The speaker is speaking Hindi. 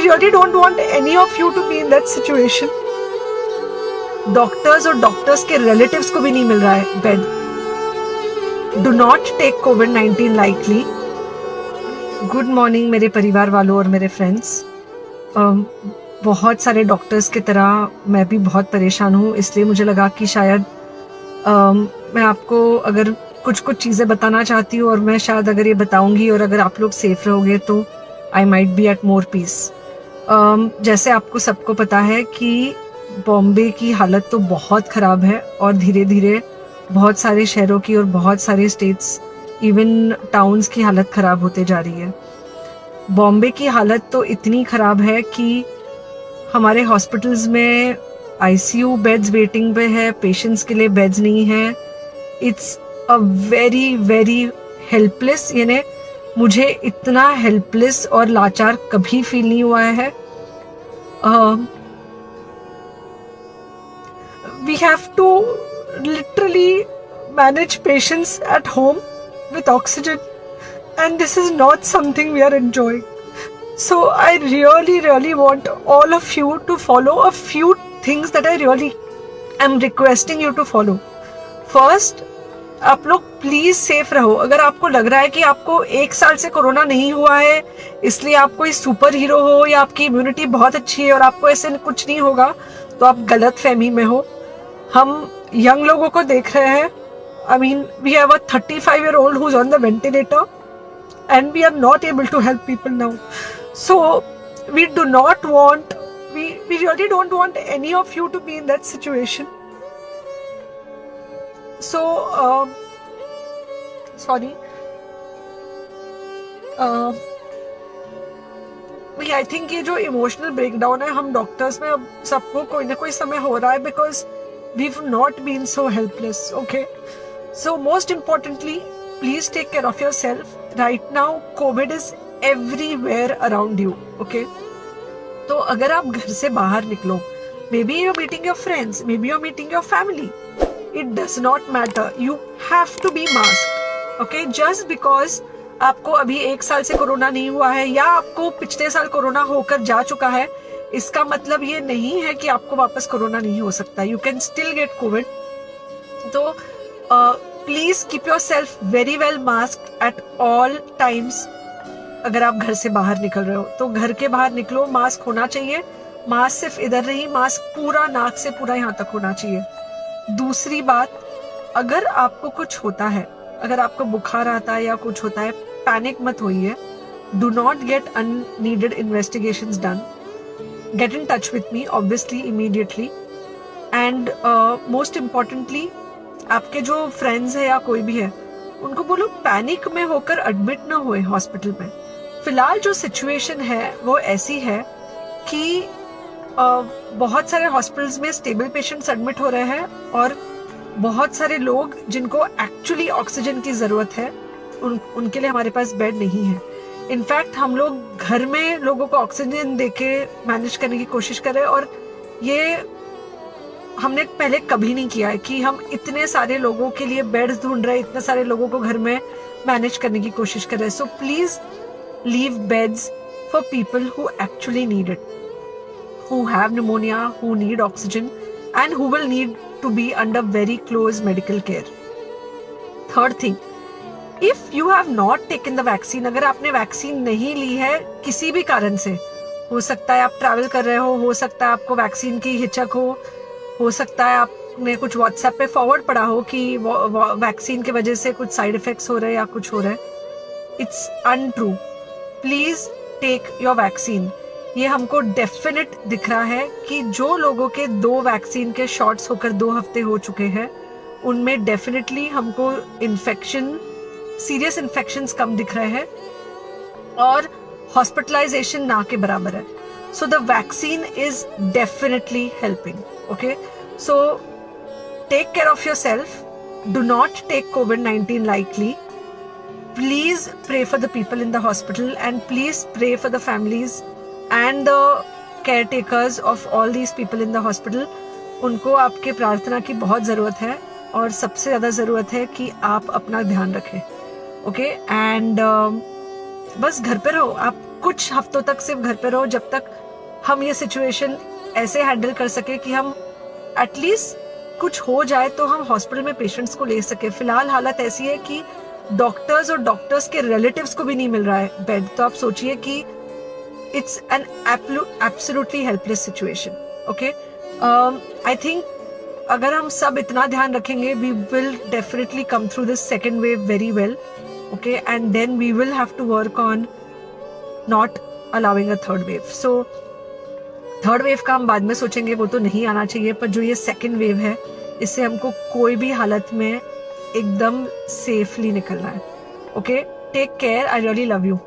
really don't want any of you to be in that situation. Doctors और डॉक्टर्स के रिलेटिव्स को भी नहीं मिल रहा है bed. Do not take COVID-19 lightly. Good morning मेरे परिवार वालों और मेरे फ्रेंड्स. बहुत सारे डॉक्टर्स की तरह मैं भी बहुत परेशान हूँ, इसलिए मुझे लगा कि शायद मैं आपको अगर कुछ चीज़ें बताना चाहती हूँ और मैं शायद अगर ये बताऊंगी और अगर आप लोग सेफ रहोगे तो I might be at more peace. जैसे आपको सबको पता है कि बॉम्बे की हालत तो बहुत ख़राब है और धीरे धीरे बहुत सारे शहरों की और बहुत सारे स्टेट्स इवन टाउन्स की हालत ख़राब होते जा रही है. बॉम्बे की हालत तो इतनी ख़राब है कि हमारे हॉस्पिटल्स में ICU बेड्स वेटिंग पे है, पेशेंट्स के लिए बेड्स नहीं है. It's a very very helpless, यानी मुझे इतना हेल्पलेस और लाचार कभी फील नहीं हुआ है. We have to literally manage patients at home with oxygen, and this is not something we are enjoying. So I really want all of you to follow a few things that I really am requesting you to follow. First, आप लोग प्लीज सेफ रहो. अगर आपको लग रहा है कि आपको 1 साल से कोरोना नहीं हुआ है इसलिए आप कोई सुपर हीरो हो या आपकी इम्यूनिटी बहुत अच्छी है और आपको ऐसे कुछ नहीं होगा, तो आप गलत फहमी में हो. हम यंग लोगों को देख रहे हैं. I mean we have a 35-year-old who's on the ventilator and we are not able to help people now. So we do not want, we really don't want any of you to be in that situation. So sorry. I think ये जो इमोशनल ब्रेकडाउन है हम डॉक्टर्स में अब सबको कोई ना कोई समय हो रहा है because we've not been so helpless. Okay, so most importantly, please take care of yourself. Right now COVID is everywhere around you. Okay, तो अगर आप घर से बाहर निकलो, maybe you're meeting your friends, maybe you're meeting your family, it does not matter, you have to be masked. Okay, just because आपको अभी 1 साल से कोरोना नहीं हुआ है या आपको पिछले साल कोरोना होकर जा चुका है, इसका मतलब ये नहीं है कि आपको वापस कोरोना नहीं हो सकता. You can still get covid. तो please keep yourself very well masked at all times. अगर आप घर से बाहर निकल रहे हो तो घर के बाहर निकलो, मास्क होना चाहिए. मास्क सिर्फ इधर नहीं, मास्क पूरा नाक से पूरा यहाँ तक होना चाहिए. दूसरी बात, अगर आपको कुछ होता है, अगर आपको बुखार आता है या कुछ होता है, पैनिक मत होइए. Do not get unneeded investigations done. Get in touch with me obviously immediately, and most importantly आपके जो फ्रेंड्स है या कोई भी है उनको बोलो पैनिक में होकर एडमिट ना होए हॉस्पिटल में. फिलहाल जो सिचुएशन है वो ऐसी है कि बहुत सारे हॉस्पिटल्स में स्टेबल पेशेंट्स एडमिट हो रहे हैं और बहुत सारे लोग जिनको एक्चुअली ऑक्सीजन की जरूरत है उनके लिए हमारे पास बेड नहीं है. इनफैक्ट हम लोग घर में लोगों को ऑक्सीजन देके मैनेज करने की कोशिश कर रहे हैं और ये हमने पहले कभी नहीं किया है कि हम इतने सारे लोगों के लिए बेड्स ढूंढ रहे हैं, इतने सारे लोगों को घर में मैनेज करने की कोशिश कर रहे हैं. So please leave beds for people who actually need it, who have pneumonia, who need oxygen and who will need to be under very close medical care. Third thing, if you have not taken the vaccine, अगर आपने वैक्सीन नहीं ली है किसी भी कारण से, हो सकता है आप ट्रैवल कर रहे हो सकता है आपको वैक्सीन की हिचक हो सकता है आपने कुछ व्हाट्सएप पे फॉरवर्ड पढ़ा हो कि वैक्सीन की वजह से कुछ साइड इफेक्ट्स हो रहे हैं या कुछ हो रहा है. It's untrue. Please take your vaccine. ये हमको डेफिनेट दिख रहा है कि जो लोगों के 2 वैक्सीन के शॉट्स होकर 2 हफ्ते हो चुके हैं उनमें डेफिनेटली हमको इन्फेक्शन, सीरियस इन्फेक्शंस कम दिख रहे हैं और हॉस्पिटलाइजेशन ना के बराबर है. So the vaccine is definitely helping. Okay, so take care of yourself. Do not take COVID-19 lightly. Please pray for the people in the hospital and please pray for the families and the caretakers of all these people in the hospital. उनको आपके प्रार्थना की बहुत ज़रूरत है और सबसे ज़्यादा ज़रूरत है कि आप अपना ध्यान रखें. ओके, एंड बस घर पे रहो. आप कुछ हफ्तों तक सिर्फ घर पे रहो, जब तक हम ये सिचुएशन ऐसे हैंडल कर सके कि हम एटलीस्ट कुछ हो जाए तो हम हॉस्पिटल में पेशेंट्स को ले सके। फिलहाल हालत ऐसी है कि डॉक्टर्स और डॉक्टर्स के रिलेटिव्स को भी नहीं मिल रहा है बेड, तो आप सोचिए कि it's an absolutely helpless situation. Okay, I think अगर हम सब इतना ध्यान रखेंगे, we will definitely come through this second wave very well. Okay, and then we will have to work on not allowing a third wave. So third wave का हम बाद में सोचेंगे, वो तो नहीं आना चाहिए, पर जो ये सेकेंड वेव है, इससे हमको कोई भी हालत में एकदम सेफली निकलना है। Okay, take care, I really love you.